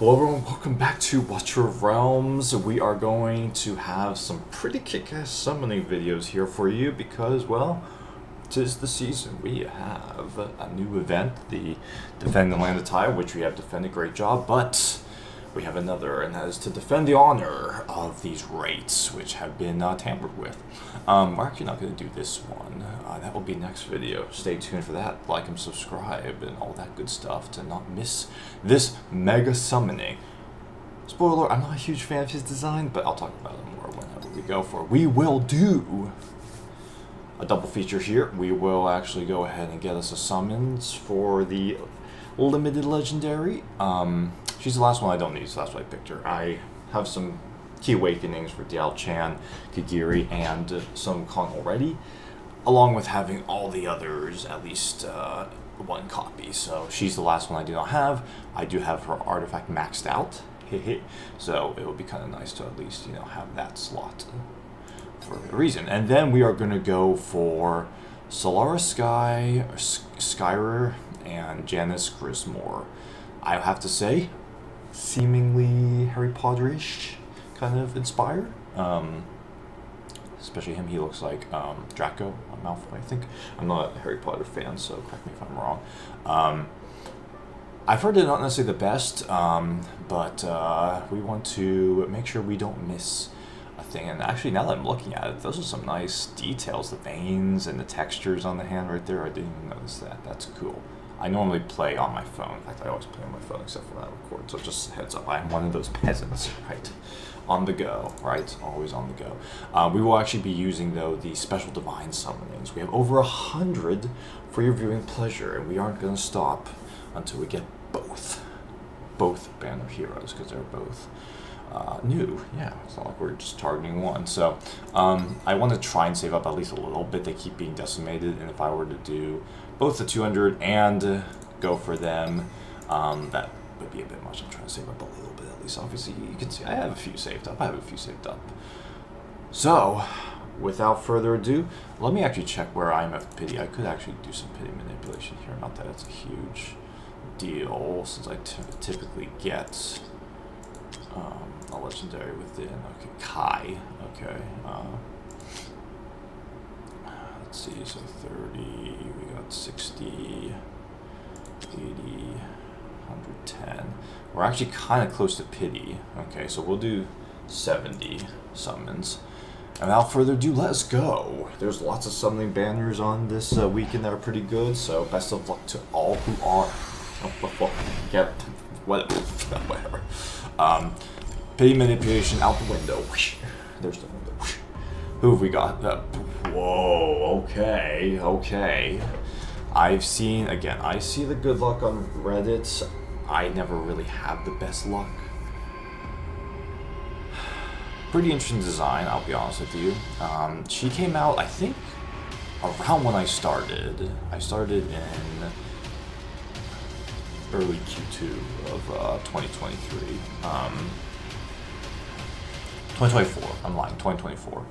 Well, everyone, welcome back to Watcher of Realms. We are going to have some pretty kick-ass summoning videos here for you because, well, 'tis the season. We have a new event, the Defend the Land of Tyre, which we have defended, great job, but we have another, and that is to defend the honor of these rates, which have been tampered with. We're actually not going to do this one. That will be next video. Stay tuned for that. Like and subscribe and all that good stuff to not miss this mega summoning. Spoiler, I'm not a huge fan of his design, but I'll talk about it more whenever we go for it. We will do a double feature here. We will actually go ahead and get us a summons for the limited legendary. She's the last one I don't need, so that's why I picked her. I have some Key Awakenings for Dial Chan, Kagiri, and some Kong already, along with having all the others, at least one copy. So she's the last one I do not have. I do have her artifact maxed out, so it would be kind of nice to at least, you know, have that slot for a reason. And then we are going to go for Solaris Skyre, and Janus Grismore. I have to say, seemingly Harry Potter-ish kind of inspired. Especially him, he looks like Draco Malfoy, I think. I'm not a Harry Potter fan, so correct me if I'm wrong. I've heard they're not necessarily the best, but we want to make sure we don't miss a thing. And actually, now that I'm looking at it, those are some nice details, the veins and the textures on the hand right there. I didn't even notice that. That's cool. I normally play on my phone. In fact, I always play on my phone except for when I record. So just heads up, I'm one of those peasants, right? On the go, right? Always on the go. We will actually be using, though, the special divine summonings. We have over 100 for your viewing pleasure, and we aren't going to stop until we get both banner heroes, because they're both new. Yeah, it's not like we're just targeting one. So I want to try and save up at least a little bit. They keep being decimated, and if I were to do both the 200 and go for them, that would be a bit much. I'm trying to save up a little bit at least. Obviously, you can see I have a few saved up. So, without further ado, let me actually check where I am at pity. I could actually do some pity manipulation here. Not that it's a huge deal, since I typically get a legendary within. Okay, Kai. Okay. Let's see, so 30, we got 60, 80, 110. We're actually kind of close to pity. Okay, so we'll do 70 summons. And without further ado, let's go. There's lots of summoning banners on this weekend that are pretty good, so best of luck to all who are. Yeah, whatever. Pity manipulation out the window. There's the window. Who have we got? Whoa, okay. I've seen, again, I see the good luck on Reddit. I never really have the best luck. Pretty interesting design, I'll be honest with you. She came out, I think, around when I started. I started in early Q2 of 2023. 2024, I'm lying, 2024.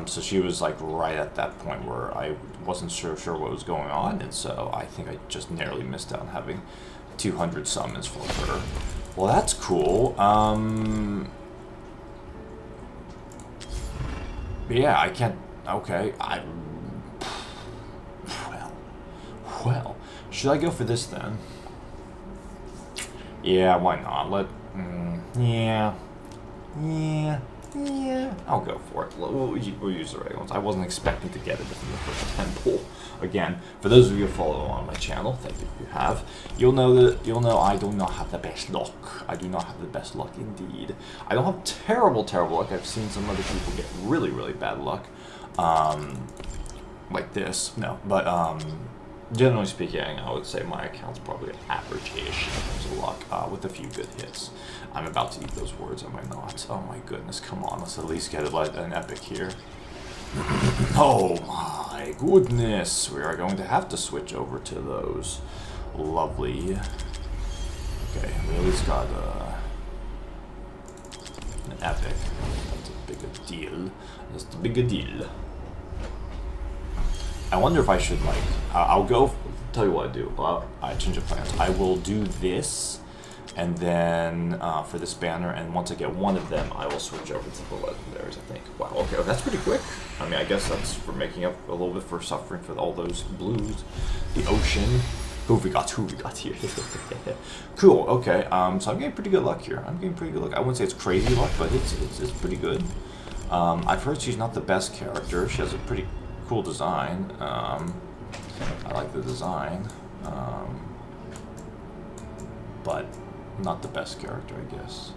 So she was like right at that point where I wasn't sure what was going on, and so I think I just narrowly missed out on having 200 summons for her. Well, that's cool. Yeah, I can't. Okay, well, should I go for this then? Yeah, why not? Yeah, I'll go for it. We'll use the regular ones. I wasn't expecting to get it within the first 10 pull. Again, for those of you who follow on my channel, thank you if you have, you'll know I do not have the best luck. I do not have the best luck indeed. I don't have terrible luck. I've seen some other people get really bad luck. Like this. No, but generally speaking, I would say my account's probably average-ish in terms of luck, with a few good hits. I'm about to eat those words, am I not? Oh my goodness, come on, let's at least get an epic here. Oh my goodness, we are going to have to switch over to those. Lovely. Okay, we at least got an epic. That's a bigger deal. That's a bigger deal. I wonder if I should, like, I'll go, tell you what I do. I change of plans. I will do this And then for this banner, and once I get one of them, I will switch over to the legendaries, I think. Wow, okay, well, that's pretty quick. I mean, I guess that's for making up a little bit for suffering for all those blues. The ocean. Who have we got here? Cool, okay, so I'm getting pretty good luck here. I wouldn't say it's crazy luck, but it's pretty good. I've heard she's not the best character. She has a pretty cool design. I like the design. But not the best character, I guess.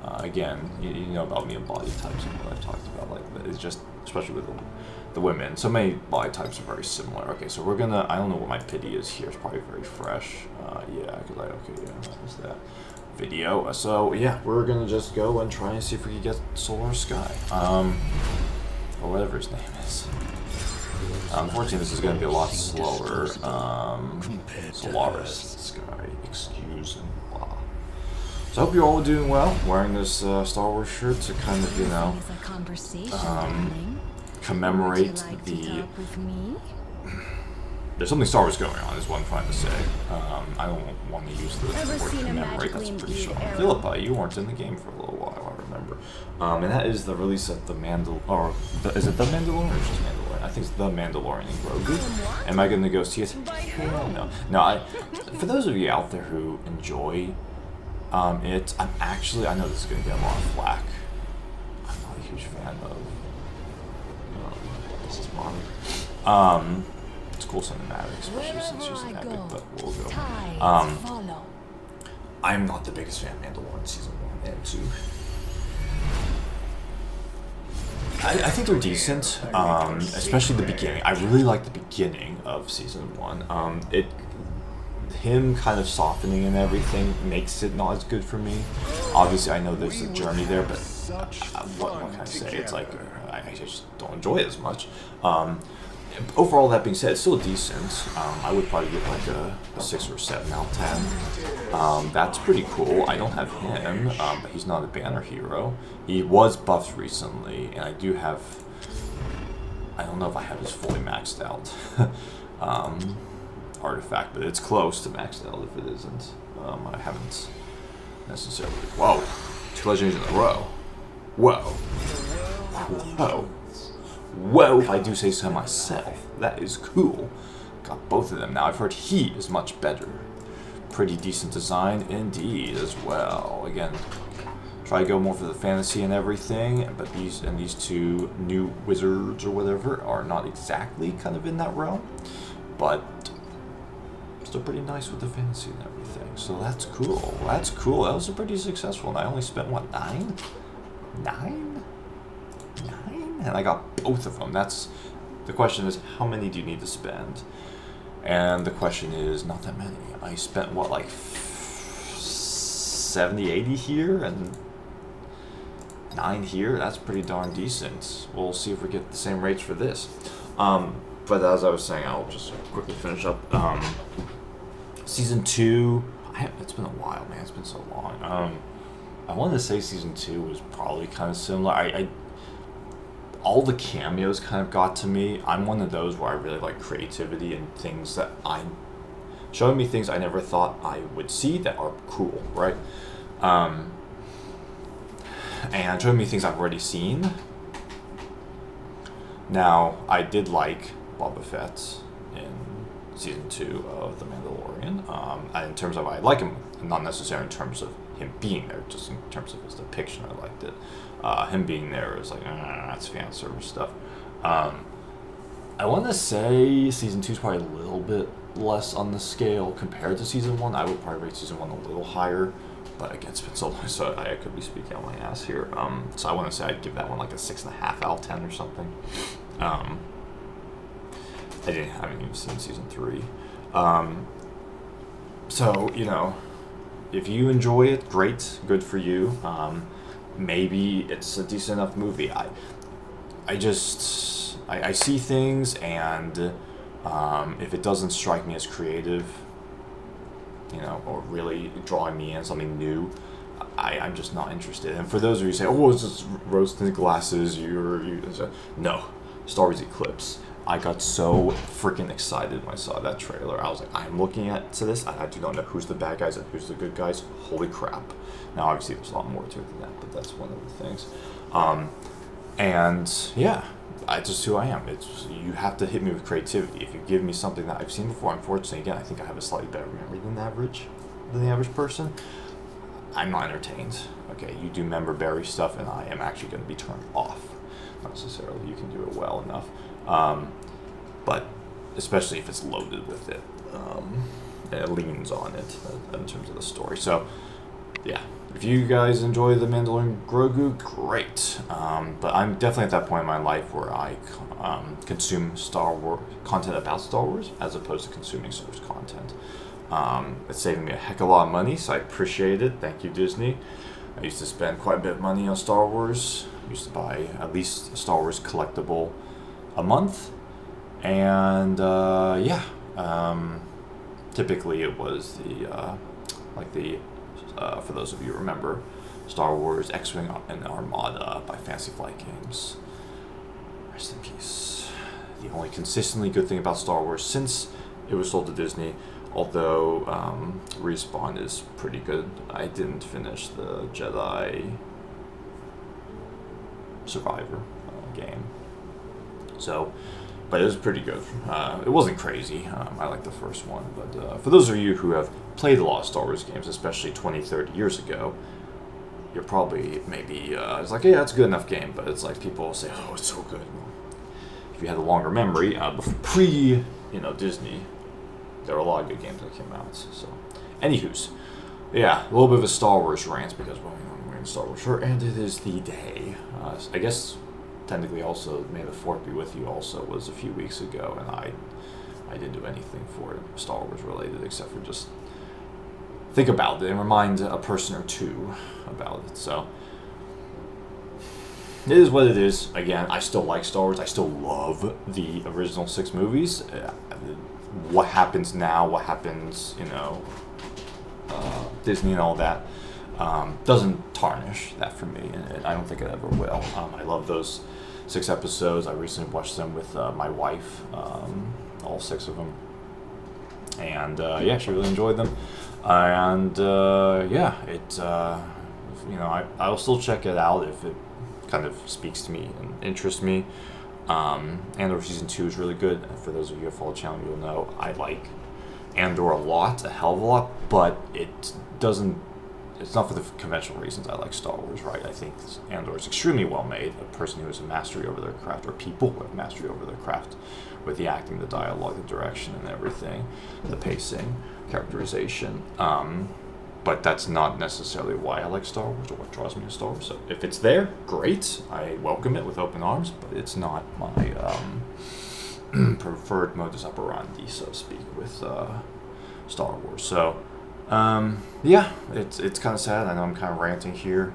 Again, you know about me and body types and what I've talked about. Like, it's just, especially with the women, so many body types are very similar. Okay, so we're gonna, I don't know what my pity is here. It's probably very fresh. Yeah, because that was that video. So yeah, we're gonna just go and try and see if we can get Solaris Skyre, or whatever his name is. Unfortunately, this is going to be a lot slower. Solaris Skyre, excuse and blah. So I hope you're all doing well. Wearing this Star Wars shirt to kind of, you know, commemorate the... There's something Star Wars going on, is what I'm trying to say. I don't want to use the word commemorate, that's pretty strong. Philippa, you weren't in the game for a little while, I remember. And that is the release of the is it the Mandalorian or just Mandalorian? I think it's the Mandalorian in Grogu. Am I going to go see it? Hell no. No, for those of you out there who enjoy it, I know this is going to get a lot of flack. I'm not a huge fan of this is modern. It's cool cinematic, especially since she's an epic, but we'll go. I'm not the biggest fan of Mandalorian season 1 and 2. I think they're decent, especially the beginning. I really like the beginning of season 1. Him kind of softening and everything makes it not as good for me. Obviously, I know there's a journey there, but what can I say? It's like I just don't enjoy it as much. Overall, that being said, it's still decent. I would probably give like a 6 or 7 out of 10. That's pretty cool. I don't have him, but he's not a banner hero. He was buffed recently, and I do have... I don't know if I have his fully maxed out artifact, but it's close to maxed out if it isn't. I haven't necessarily... Whoa! 2 legendaries in a row. Whoa. Whoa. Whoa, if I do say so myself. That is cool. Got both of them now. I've heard he is much better. Pretty decent design indeed as well. Again, try to go more for the fantasy and everything, but these 2 new wizards or whatever are not exactly kind of in that realm, but still pretty nice with the fantasy and everything. So that's cool. That's cool. That was a pretty successful, and I only spent what, 9? 9? And I got both of them. That's the question is, how many do you need to spend? And the question is, not that many. I spent what, like 70, 80 here and 9 here. That's pretty darn decent. We'll see if we get the same rates for this. But as I was saying, I'll just quickly finish up. Season 2. It's been a while, man. It's been so long. I wanted to say season 2 was probably kind of similar. All the cameos kind of got to me. I'm one of those where I really like creativity and things that showing me things I never thought I would see that are cool, right? And showing me things I've already seen. Now, I did like Boba Fett in season 2 of The Mandalorian. In terms of I like him, not necessarily in terms of him being there, just in terms of his depiction, I liked it. Him being there is like, that's fan service stuff. I want to say season 2 is probably a little bit less on the scale compared to season 1. I would probably rate season 1 a little higher, but again, it's been so long, so I could be speaking out my ass here. So I want to say I'd give that one like a 6.5 out of 10 or something. I haven't even seen season 3. So, you know, if you enjoy it, great, good for you. Maybe it's a decent enough movie. I see things, and if it doesn't strike me as creative, you know, or really drawing me in something new, I'm just not interested. And for those of you who say, oh, it's just rose-tinted glasses, no, Star Wars Eclipse. I got so freaking excited when I saw that trailer. I was like, I'm looking to this, and I do not know who's the bad guys and who's the good guys. Holy crap. Now, obviously, there's a lot more to it than that, but that's one of the things. And, yeah, it's just who I am. You have to hit me with creativity. If you give me something that I've seen before, unfortunately, again, I think I have a slightly better memory than the average person. I'm not entertained. Okay, you do member berry stuff, and I am actually going to be turned off. Not necessarily. You can do it well enough. But especially if it's loaded with it, and it leans on it in terms of the story. So, yeah, if you guys enjoy The Mandalorian Grogu, great. But I'm definitely at that point in my life where I consume Star Wars content about Star Wars as opposed to consuming Star Wars content. It's saving me a heck of a lot of money, so I appreciate it. Thank you, Disney. I used to spend quite a bit of money on Star Wars. I used to buy at least a Star Wars collectible a month. And, typically it was for those of you who remember, Star Wars X-Wing and Armada by Fantasy Flight Games. Rest in peace. The only consistently good thing about Star Wars since it was sold to Disney, although Respawn is pretty good. I didn't finish the Jedi Survivor game. So, but it was pretty good. It wasn't crazy. I liked the first one. But for those of you who have played a lot of Star Wars games, especially 20, 30 years ago, you're probably it's like, yeah, it's a good enough game. But it's like people say, oh, it's so good. Well, if you had a longer memory, pre, Disney, there were a lot of good games that came out. So, anywho's, yeah, a little bit of a Star Wars rant because, well, I'm wearing a Star Wars shirt, and it is the day. I guess technically also May the 4th be with you also was a few weeks ago, and I didn't do anything for it Star Wars related except for just think about it and remind a person or two about it. So it is what it is. Again, I still like Star Wars. I still love the original 6 movies. What happens now, what happens, Disney and all that, doesn't tarnish that for me, and I don't think it ever will. I love those 6 episodes. I recently watched them with my wife, all 6 of them, and she really enjoyed them. And I'll still check it out if it kind of speaks to me and interests me. Andor Season 2 is really good. For those of you who follow the channel, you'll know I like Andor a hell of a lot, but it's not for the conventional reasons I like Star Wars, right? I think Andor is extremely well made. A person who has a mastery over their craft, or people who have mastery over their craft, with the acting, the dialogue, the direction, and everything, the pacing, characterization. But that's not necessarily why I like Star Wars or what draws me to Star Wars. So if it's there, great. I welcome it with open arms, but it's not my preferred modus operandi, so to speak, with Star Wars. So, it's kind of sad. I know I'm kind of ranting here.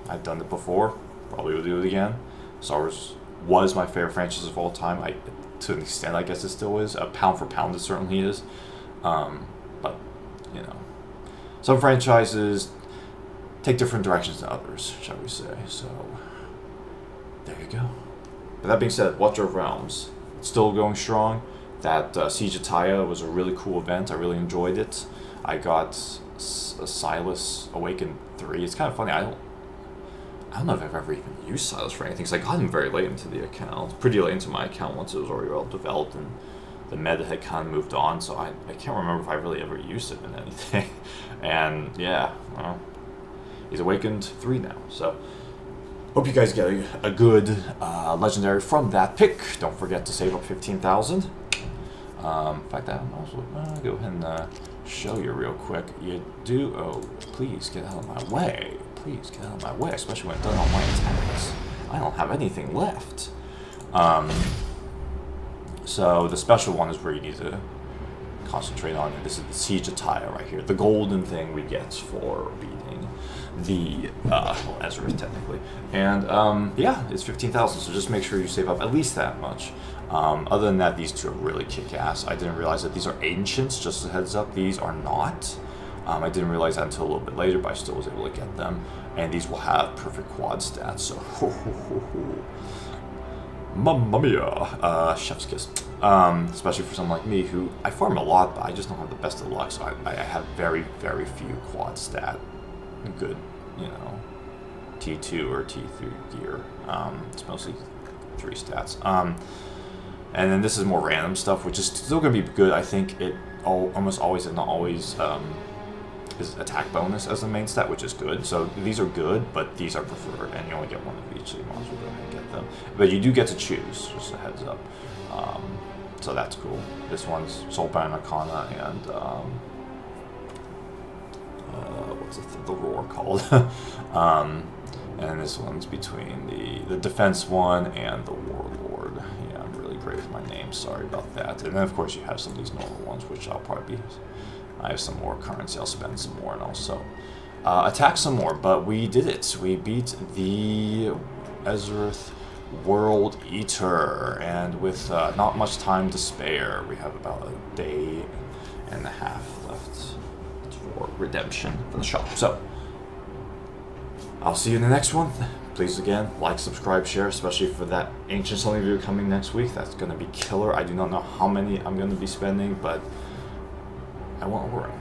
I've done it before. Probably will do it again. Star Wars was my favorite franchise of all time. To an extent, I guess it still is. Pound for pound, it certainly is. But, some franchises take different directions than others, shall we say. So, there you go. But that being said, Watcher of Realms, it's still going strong. That Siege of Tyre was a really cool event. I really enjoyed it. I got Silas Awakened 3. It's kind of funny. I don't know if I've ever even used Silas for anything, because I got him very late into the account. Pretty late into my account once it was already well developed, and the meta had kind of moved on, so I can't remember if I really ever used it in anything. And, yeah, well, he's Awakened 3 now, so hope you guys get a good legendary from that pick. Don't forget to save up 15,000. In fact, I also go ahead and show you real quick. You do. Oh, please get out of my way. Please get out of my way, especially when I've done all my attacks. I don't have anything left. So the special one is where you need to concentrate on it. This is the Siege of Tyre right here. The golden thing we get for beating the Ezra, technically. And it's 15,000, so just make sure you save up at least that much. Other than that, these two are really kick-ass. I didn't realize that these are ancients, just a heads up. These are not. I didn't realize that until a little bit later, but I still was able to get them. And these will have perfect quad stats, so Mamma mia! Chef's kiss. Especially for someone like me who, I farm a lot, but I just don't have the best of luck, so I have very, very few quad stat good, you know, T2 or T3 gear. It's mostly 3 stats. And then this is more random stuff, which is still going to be good. I think it almost always and not always is attack bonus as the main stat, which is good. So these are good, but these are preferred, and you only get one of each, so you might as well go ahead and get them. But you do get to choose, just a heads up. So that's cool. This one's Soulbound Arcana and what's the roar called? And this one's between the defense one and the warlord. Yeah, I'm really great with my name. Sorry about that. And then of course you have some of these normal ones, which I'll probably be. I have some more currency. I'll spend some more and also attack some more. But we did it. We beat the Ezrith World Eater, and with not much time to spare, we have about a day and a half left for redemption for the shop. So I'll see you in the next one. Please again, like, subscribe, share, especially for that Ancient Something video coming next week. That's going to be killer. I do not know how many I'm going to be spending, but I want Orin.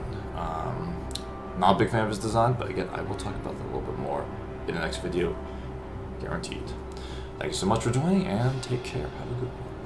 Not a big fan of his design, but again, I will talk about that a little bit more in the next video, guaranteed. Thank you so much for joining, and take care. Have a good one.